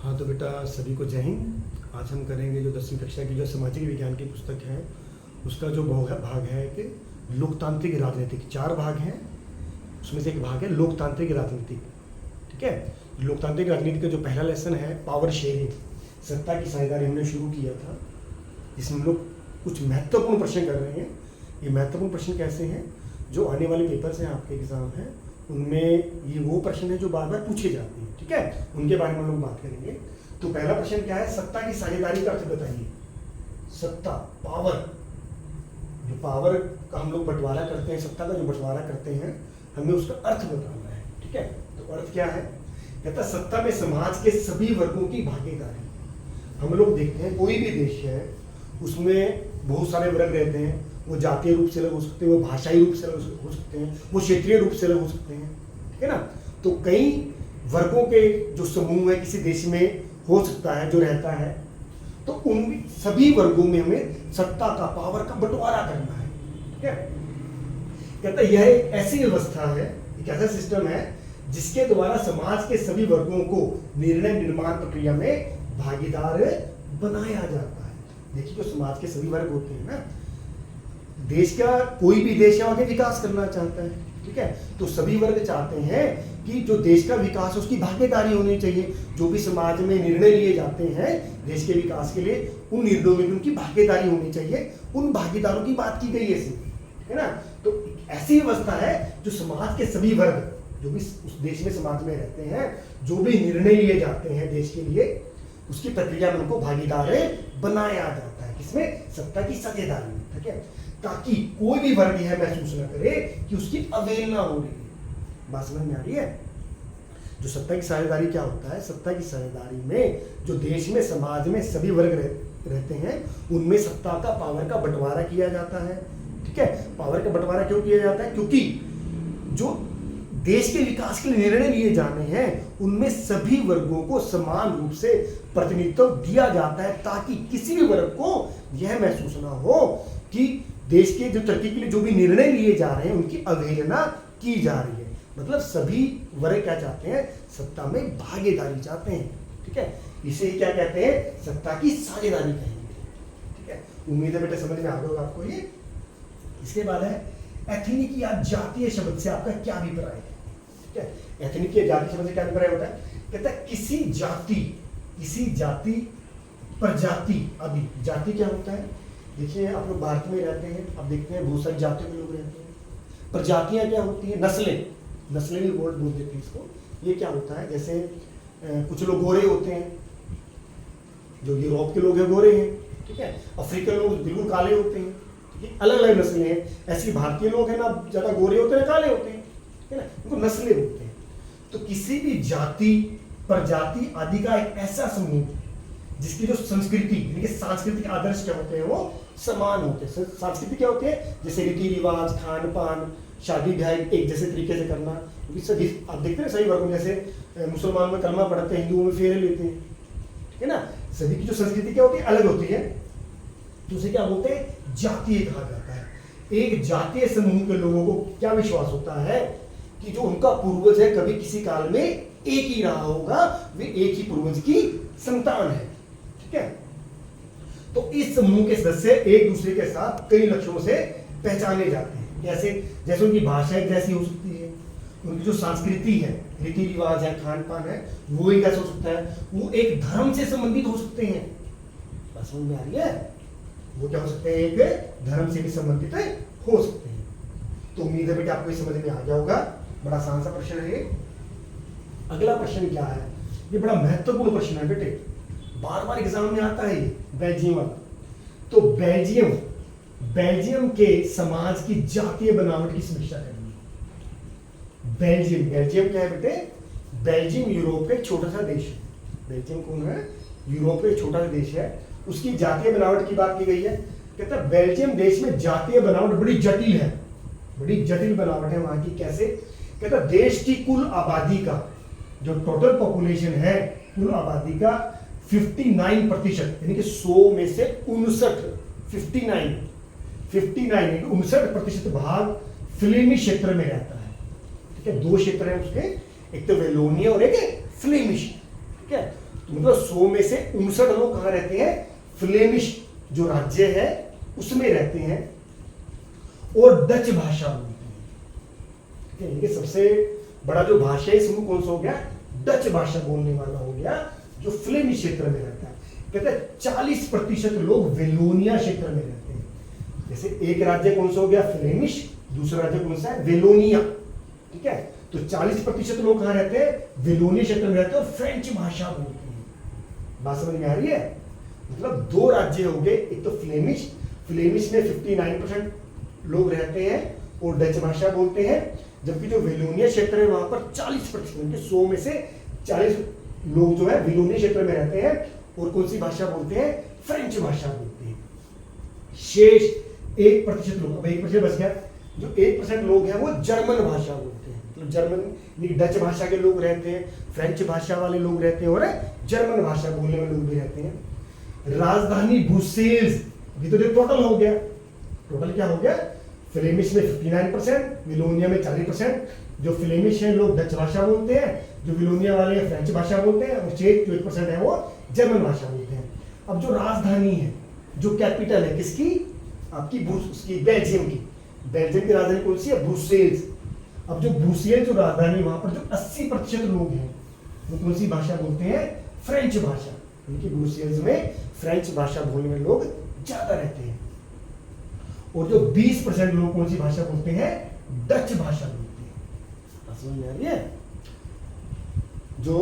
हाँ तो बेटा सभी को जय हिंद। आज हम करेंगे जो 10वीं कक्षा की जो सामाजिक विज्ञान की पुस्तक है उसका जो भाग है कि लोकतांत्रिक राजनीतिक। 4 भाग हैं, उसमें से एक भाग है लोकतांत्रिक राजनीतिक। ठीक है, लोकतांत्रिक राजनीति का जो पहला लेसन है पावर शेयरिंग, सत्ता की साझेदारी, हमने शुरू किया था। इसमें हम लोग कुछ महत्वपूर्ण प्रश्न कर रहे हैं। ये महत्वपूर्ण प्रश्न कैसे हैं? जो आने वाले पेपर्स हैं, आपके एग्जाम हैं, उनमें ये वो प्रश्न है जो बार बार पूछे जाते हैं। ठीक है, उनके बारे में हम लोग बात करेंगे। तो पहला प्रश्न क्या है? सत्ता की साझेदारी का अर्थ बताइए। सत्ता, पावर, जो पावर का हम लोग बंटवारा करते हैं, सत्ता का जो बंटवारा करते हैं, हमें उसका अर्थ बताना है। ठीक है, तो अर्थ क्या है? कहता है सत्ता में समाज के सभी वर्गों की भागीदारी। हम लोग देखते हैं कोई भी देश है उसमें बहुत सारे वर्ग रहते हैं। वो जातीय रूप से अलग हो सकते हैं, वो भाषाई रूप से अलग हो सकते हैं, वो क्षेत्रीय रूप से अलग हो सकते हैं। ठीक है ना? तो कई वर्गों के जो समूह है किसी देश में हो सकता है जो रहता है, तो उन सभी वर्गों में हमें सत्ता का, पावर का बंटवारा करना है। ठीक है, कहता है यह एक ऐसी व्यवस्था है, एक ऐसा सिस्टम है जिसके द्वारा समाज के सभी वर्गों को निर्णय निर्माण प्रक्रिया में भागीदार बनाया जाता है। देखिए, जो समाज के सभी वर्ग होते हैं ना, देश का कोई भी देश है आगे विकास करना चाहता है। ठीक है, तो सभी वर्ग चाहते हैं कि जो देश का विकास है उसकी भागीदारी होनी चाहिए। जो भी समाज में निर्णय लिए जाते हैं देश के विकास के लिए, उन निर्णयों में भी उनकी भागीदारी होनी चाहिए। उन भागीदारों की बात की गई है ना? तो ऐसी व्यवस्था है जो समाज के सभी वर्ग, जो भी उस देश में समाज में रहते हैं, जो भी निर्णय लिए जाते हैं देश के लिए, उसकी प्रक्रिया में उनको भागीदार बनाया जाता है। किसमें? सत्ता की साझेदारी में। ठीक है, ताकि कोई भी वर्ग यह महसूस न करे कि उसकी अवहेलना हो रही है। बात समझ में आ रही है? जो सत्ता की साझेदारी क्या होता है? सत्ता की साझेदारी में जो देश में, समाज में सभी वर्ग रहते हैं, उनमें सत्ता का, पावर का बंटवारा किया जाता है। ठीक है, पावर का बंटवारा क्यों किया जाता है? क्योंकि जो देश के विकास के लिए निर्णय लिए जाने हैं उनमें सभी वर्गों को समान रूप से प्रतिनिधित्व दिया जाता है, ताकि किसी भी वर्ग को यह महसूस ना हो कि देश के जो तरक्की के लिए जो भी निर्णय लिए जा रहे हैं उनकी अवहेलना की जा रही है। मतलब सभी वर्ग क्या चाहते हैं? सत्ता में भागीदारी चाहते हैं। ठीक है, इसे क्या कहते हैं? सत्ता की साझेदारी कहेंगे। ठीक है, उम्मीद है बेटा समझ में आ गया होगा आपको ये। इसके बाद है एथनिक या जातीय शब्द से आपका क्या अभिप्राय है? ठीक है, एथनिक या जातीय शब्द से क्या अभिप्राय होता है? कहता है किसी जाति, प्रजाति। अभी जाति क्या होता है? देखिए, आप लोग भारत में रहते हैं, आप देखते हैं बहुत सारी जातियों के लोग रहते हैं। प्रजातियां क्या होती है? नस्लें भी बोल देते हैं इसको। ये क्या होता है? जैसे कुछ लोग गोरे होते हैं, जो यूरोप के लोग हैं गोरे हैं। ठीक है, अफ्रीकन लोग बिल्कुल काले होते हैं। ठीक है, अलग अलग नस्लें हैं। ऐसी भारतीय लोग हैं ना, ज्यादा गोरे होते हैं, काले होते हैं। है ना, उनको नस्लें होते हैं। तो किसी भी जाति, प्रजाति आदि का एक ऐसा समूह जिसकी जो संस्कृति यानी कि सांस्कृतिक आदर्श क्या होते हैं, वो समान होते हैं। संस्कृति क्या होती है? जैसे रीति रिवाज, खान पान, शादी ब्याह एक जैसे तरीके से करना। सभी आप देखते हैं सभी वर्गों, जैसे मुसलमान में कलमा पढ़ते हैं, हिंदुओं में फेरे लेते हैं। ठीक है ना, सभी की जो संस्कृति क्या होती है? अलग होती है। तो उसे क्या बोलते हैं? जातीय कहा जाता है। एक जातीय समूह के लोगों को क्या विश्वास होता है कि जो उनका पूर्वज है कभी किसी काल में एक ही रहा होगा, वे एक ही पूर्वज की संतान है। ठीक है, तो इस समूह के सदस्य एक दूसरे के साथ कई लक्षणों से पहचाने जाते हैं। जैसे उनकी भाषा एक जैसी हो सकती है, उनकी जो संस्कृति है, रीति रिवाज है, खान पान है, वो एक ऐसा हो सकता है। वो एक धर्म से संबंधित हो सकते हैं। बात समझ में आ रही है? वो क्या हो सकते हैं? एक धर्म से भी संबंधित हो सकते हैं। तो उम्मीद है बेटा आपको ये समझ में आ गया होगा। बड़ा आसान सा प्रश्न है ये। अगला प्रश्न क्या है? ये बड़ा महत्वपूर्ण प्रश्न है बेटे, बार बार एग्जाम में आता है ये, बेल्जियम वाला। तो बेल्जियम के समाज की जातीय बनावट की समीक्षा करेंगे। बेल्जियम क्या है बेटे? बेल्जियम यूरोप का एक छोटा सा देश है। बेल्जियम कौन है? यूरोप का एक छोटा सा देश है। उसकी जातीय बनावट की बात की गई है। कहता है बेल्जियम देश में जातीय बनावट बड़ी जटिल है, बड़ी जटिल बनावट है वहां की। कैसे? कहता है देश की कुल आबादी का, जो टोटल पॉपुलेशन है, कुल आबादी का 59% यानी कि 100 में से 59% भाग फ्लेमिश क्षेत्र में रहता है। ठीक है, 2 क्षेत्र हैं उसके, एक तो वेलोनिया और एक फ्लेमिश। ठीक है, तो मतलब 100 में से 59 लोग कहाँ रहते हैं, फ्लेमिश जो राज्य है उसमें रहते हैं और डच भाषा बोलते हैं। ठीक है, ये सबसे बड़ा जो भाषाई समूह कौन सा हो गया, डच भाषा बोलने वाला हो गया, जो फ्लेमिश क्षेत्र में रहता है। कहते हैं 40% लोग वेलोनिया क्षेत्र में रहते हैं। जैसे एक राज्य कौन सा हो गया, फ्लेमिश, दूसरा राज्य कौन सा है, वेलोनिया। ठीक है, तो 40% लोग कहाँ रहते हैं, वेलोनिया क्षेत्र में रहते हैं और फ्रेंच भाषा बोलते हैं। बात समझ में आ रही है? मतलब दो राज्य हो गए, एक तो फ्लेमिश, फ्लेमिश में 59% लोग रहते हैं और डच भाषा बोलते हैं, जबकि जो वेलोनिया क्षेत्र है वहां पर 40%, 100 में से 40 लोग जो है वेलोनिया क्षेत्र में रहते हैं और कौन सी भाषा बोलते हैं, फ्रेंच भाषा बोलते हैं। शेष 1% लोग, अब 1% बच गया, जो 1% लोग हैं वो जर्मन भाषा बोलते हैं। मतलब जर्मन, डच भाषा के लोग रहते हैं, फ्रेंच भाषा वाले लोग रहते हैं और जर्मन भाषा बोलने वाले लोग भी रहते हैं। राजधानी ब्रुसेल्स, अभी तो टोटल हो गया, टोटल क्या हो गया, फ्लेमिश में 59%, विलोनिया में 40%। जो फ्लेमिश है लोग डच भाषा बोलते हैं, जो विलोनिया वाले फ्रेंच भाषा बोलते हैं और शेष जो 1% है वो जर्मन भाषा बोलते हैं। अब जो राजधानी है, जो कैपिटल है किसकी, आपकी उसकी बेल्जियम की, बेल्जियम की राजधानी कौन सी है, ब्रुसेल्स। अब जो ब्रुसेल्स जो राजधानी, वहां पर जो 80% लोग हैं वो कौन सी भाषा बोलते हैं, फ्रेंच भाषा। उनकी ब्रुसेल्स में फ्रेंच भाषा बोलने में लोग ज्यादा रहते हैं। और जो 20% लोग कौन सी भाषा बोलते हैं, डच भाषा बोलते हैं। समझ में आ रही है? जो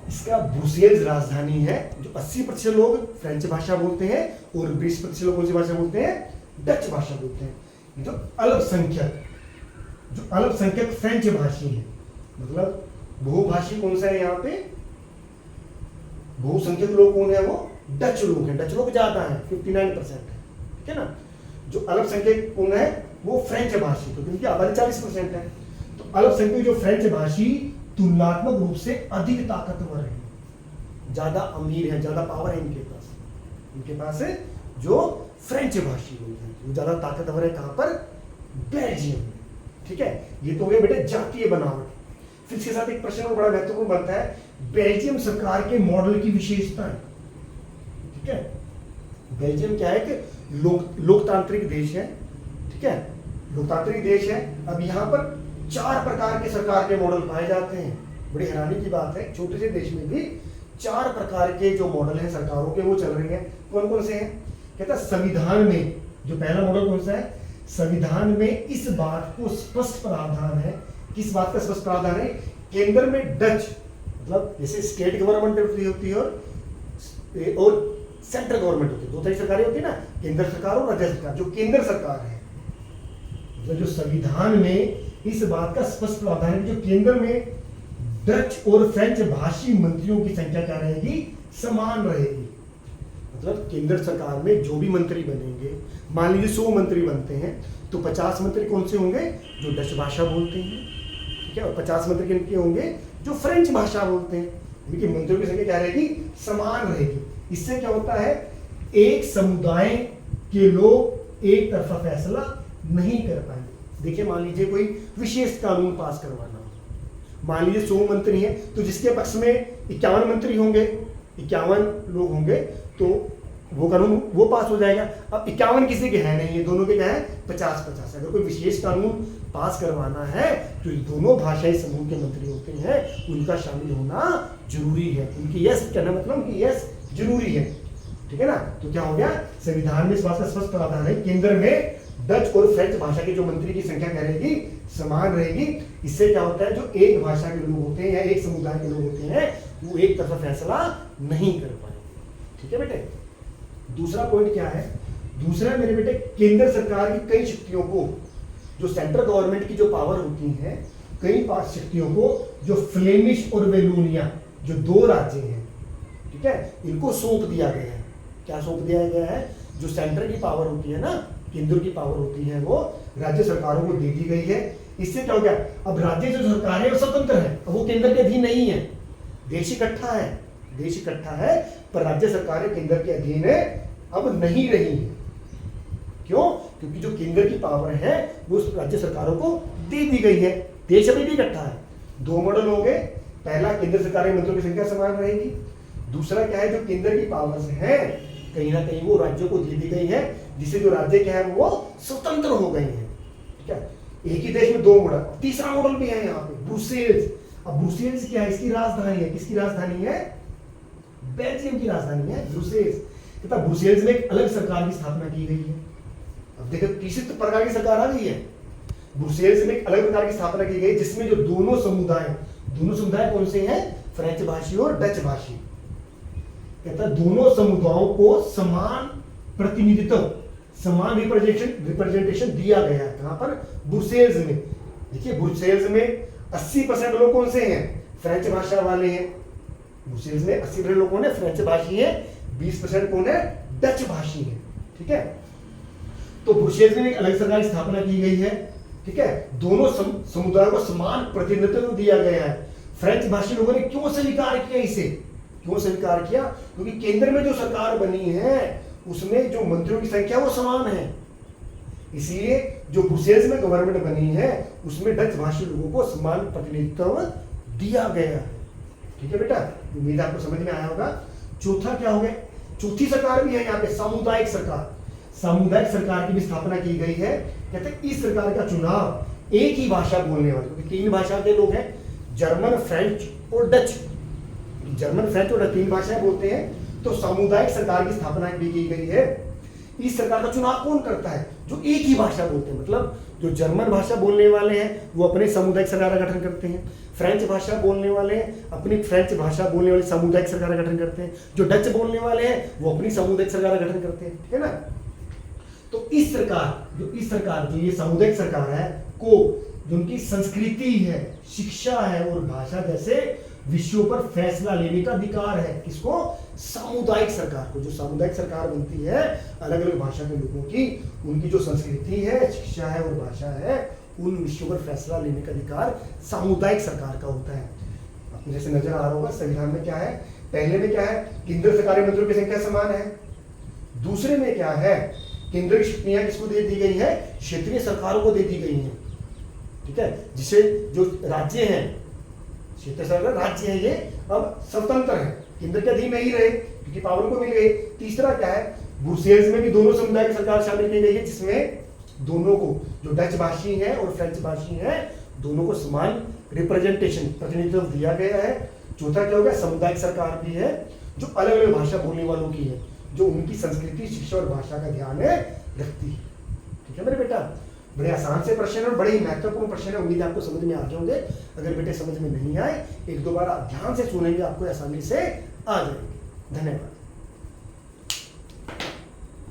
इसका ब्रुसेल्स राजधानी है, जो 80% लोग फ्रेंच भाषा बोलते हैं और 20% लोग कौन सी भाषा बोलते हैं, डच भाषा बोलते हैं। जो अल्पसंख्यक फ्रेंच भाषी है, मतलब बहुभाषी कौन सा है यहाँ पे, बहुसंख्यक लोग कौन है, वो डच लोग हैं। डच लोग ज्यादा हैं, 59% है। ठीक है ना? जो अल्पसंख्यक कौन है, वो फ्रेंच भाषी, तो क्योंकि आबादी 40% है। तो अल्पसंख्यक जो फ्रेंच भाषी तुलनात्मक रूप से अधिक ताकतवर है, ज्यादा अमीर है, ज्यादा पावर है इनके पास है जो फ्रेंच भाषी लोग हैं, वो ज्यादा ताकतवर है। कहां पर, बेल्जियम में। ठीक है, ये तो हो गया बेटे जातीय बनावट। फिर इसके साथ एक प्रश्न और बड़ा महत्वपूर्ण बनता है, बेल्जियम सरकार के मॉडल की विशेषताएं। ठीक है, बेल्जियम क्या है कि लोकतांत्रिक देश है। ठीक है, लोकतांत्रिक देश है। अब यहाँ पर 4 प्रकार के सरकार के मॉडल पाए जाते हैं। बड़ी हैरानी की बात है, छोटे से देश में भी 4 प्रकार के जो मॉडल हैं सरकारों के वो चल रहे हैं। कौन कौन से हैं? कहता है संविधान में जो पहला मॉडल कौन सा है, संविधान में इस बात को स्पष्ट प्रावधान है, किस बात का स्पष्ट प्रावधान है, केंद्र में डच, मतलब जैसे स्टेट गवर्नमेंट होती है और सेंट्रल गवर्नमेंट होती है, 2 तरह की सरकारें होती है ना, केंद्र सरकार और राज्य सरकार। जो केंद्र सरकार है, मतलब जो संविधान में इस बात का स्पष्ट प्रावधान है, जो केंद्र में डच और फ्रेंच भाषी मंत्रियों की संख्या क्या रहेगी, समान रहेगी। मतलब केंद्र सरकार में जो भी मंत्री बनेंगे, मान लीजिए 100 मंत्री बनते हैं, तो 50 मंत्री कौन से होंगे, जो डच भाषा बोलते हैं। ठीक है, और 50 मंत्री किनके होंगे, जो फ्रेंच भाषा बोलते हैं। क्योंकि मंत्रियों की संख्या क्या रहेगी, समान रहेगी। इससे क्या होता है, एक समुदाय के लोग एक तरफा फैसला नहीं कर पाएंगे। देखिए, मान लीजिए कोई विशेष कानून पास करवाना हो, मान लीजिए 100 मंत्री हैं, तो जिसके पक्ष में 51 मंत्री होंगे, 51 लोग होंगे, तो वो कानून वो पास हो जाएगा। अब 51 किसी के है नहीं है, दोनों के क्या है, 50-50। अगर कोई विशेष कानून पास करवाना है तो दोनों भाषाई समूह के मंत्री होते हैं, उनका शामिल होना जरूरी है। उनकी यस कहना मतलब उनकी यस जरूरी है। ठीक है ना? तो क्या हो गया, संविधान में इस बात का स्पष्ट प्रावधान है, केंद्र में डच और फ्रेंच भाषा के जो मंत्री की संख्या क्या रहेगी, समान रहेगी। इससे क्या होता है, जो एक भाषा के लोग होते हैं या एक समुदाय के लोग होते हैं, वो एक तरफा फैसला नहीं कर पाएंगे। ठीक है बेटे? दूसरा पॉइंट क्या है, दूसरा मेरे बेटे, केंद्र सरकार की कई शक्तियों को, जो सेंट्रल गवर्नमेंट की जो पावर होती है, कई शक्तियों को जो फ्लेमिश और वेलोनिया जो 2 राज्य हैं, ठीक है, इनको सौंप दिया गया है। क्या सौंप दिया गया है, जो सेंटर की पावर होती है ना, केंद्र की पावर होती है, वो राज्य सरकारों को दे दी गई है। इससे क्या हो गया, अब राज्य जो सरकार है वो स्वतंत्र है, अब वो केंद्र के अधीन नहीं है। देश इकट्ठा है, देश इकट्ठा है, पर राज्य सरकारें केंद्र के अधीन है अब नहीं रही है। क्यों? क्योंकि जो केंद्र की पावर है वो राज्य सरकारों को दे दी गई है। देश अभी भी इकट्ठा है। 2 मॉडल हो गए, पहला केंद्र सरकार के मंत्रियों की संख्या समान रहेगी, दूसरा क्या है, जो केंद्र की पावर्स है कहीं ना कहीं वो राज्यों को दे दी गई है, जिससे जो राज्य क्या है वो स्वतंत्र हो गए हैं। ठीक है, एक ही देश में दो मॉडल, तीसरा मॉडल भी है यहाँ पे ब्रुसेल्स। अब ब्रुसेल्स क्या है, इसकी राजधानी है, किसकी राजधानी है, बेल्जियम की राजधानी है ब्रुसेल्स। तथा ब्रुसेल्स में एक अलग सरकार की स्थापना की गई है। अब देखो तीसरी प्रकार की सरकार आ गई है, ब्रुसेल्स में एक अलग प्रकार की स्थापना की गई जिसमें जो दोनों समुदाय कौन से हैं, फ्रेंच भाषी और डच भाषी। कहता है दोनों समुदायों को समान प्रतिनिधित्व, समान रिप्रेजेंटेशन दिया गया है। कहां पर, ब्रुसेल्स में। देखिए ब्रुसेल्स में 80% लोग कौन से हैं, फ्रेंच भाषा वाले हैं। ब्रुसेल्स में 80% लोग कौन है, फ्रेंच भाषी है, 20% कौन है, डच भाषी है। ठीक है, तो ब्रुसेल्स में एक अलग सरकार की स्थापना की गई है। ठीक है, दोनों समुदायों को समान प्रतिनिधित्व दिया गया है। फ्रेंच भाषी लोगों ने क्यों स्वीकार किया इसे, क्यों स्वीकार किया, क्योंकि केंद्र में जो सरकार बनी है उसमें जो मंत्रियों की संख्या वो समान है, इसलिए जो ब्रुसेल्स में गवर्नमेंट बनी है उसमें डच भाषी लोगों को समान प्रतिनिधित्व दिया गया है। ठीक है बेटा, उम्मीद आपको समझ में आया होगा। चौथा क्या हो गया, चौथी सरकार भी है यहाँ पे, सामुदायिक सरकार। सामुदायिक सरकार की भी स्थापना की गई है। कहते हैं इस सरकार का चुनाव एक ही भाषा बोलने वाले, क्योंकि 3 भाषा के लोग हैं, जर्मन, फ्रेंच और डच। जर्मन, फ्रेंच और डच 3 भाषाएं बोलते हैं, तो सामुदायिक सरकार की स्थापना भी की गई है। इस सरकार का चुनाव कौन करता है, जो एक ही भाषा बोलते हैं, मतलब जो जर्मन भाषा बोलने वाले हैं वो अपने सामुदायिक सरकार का गठन करते हैं, फ्रेंच भाषा बोलने वाले हैं अपनी फ्रेंच भाषा बोलने वाली सामुदायिक सरकार का गठन करते हैं, जो डच बोलने वाले हैं वो अपनी सामुदायिक सरकार का गठन करते हैं। ठीक है ना, तो इस सरकार जो ये सामुदायिक सरकार है को जो उनकी संस्कृति है, शिक्षा है और भाषा जैसे विषयों पर फैसला लेने का अधिकार है, किसको, सामुदायिक सरकार को। जो सामुदायिक सरकार बनती है अलग अलग भाषा के लोगों की, उनकी जो संस्कृति है, शिक्षा है और भाषा है, उन विषयों पर फैसला लेने का अधिकार सामुदायिक सरकार का होता है। आपको जैसे नजर आ रहा होगा संविधान में क्या है, पहले में क्या है, केंद्र सरकारी मंत्रियों की संख्या समान है। दूसरे में क्या है, केंद्र की शक्तियां किसको दे दी गई है, क्षेत्रीय सरकारों को दे दी गई हैं। ठीक है, जिसे जो राज्य हैं, क्षेत्रीय सरकार राज्य है, ये अब स्वतंत्र है, केंद्र के अधीन नहीं रहे क्योंकि पावर को मिल गई। तीसरा क्या है, ब्रुसेल्स में भी दोनों समुदाय की सरकार शामिल की गई है, जिसमें दोनों को, जो डच भाषी है और फ्रेंच भाषी है, दोनों को समान रिप्रेजेंटेशन, प्रतिनिधित्व दिया गया है। चौथा क्या होगा, सामुदायिक सरकार भी है जो अलग अलग भाषा बोलने वालों की है, जो उनकी संस्कृति, शिक्षा और भाषा का ध्यान रखती है। ठीक है मेरे बेटा, बड़े आसान से प्रश्न और बड़े ही महत्वपूर्ण प्रश्न है, उम्मीद आपको समझ में आ जाओगे। अगर बेटे समझ में नहीं आए, 1-2 बार ध्यान से सुनेंगे, आपको आसानी से आ जाएंगे। धन्यवाद।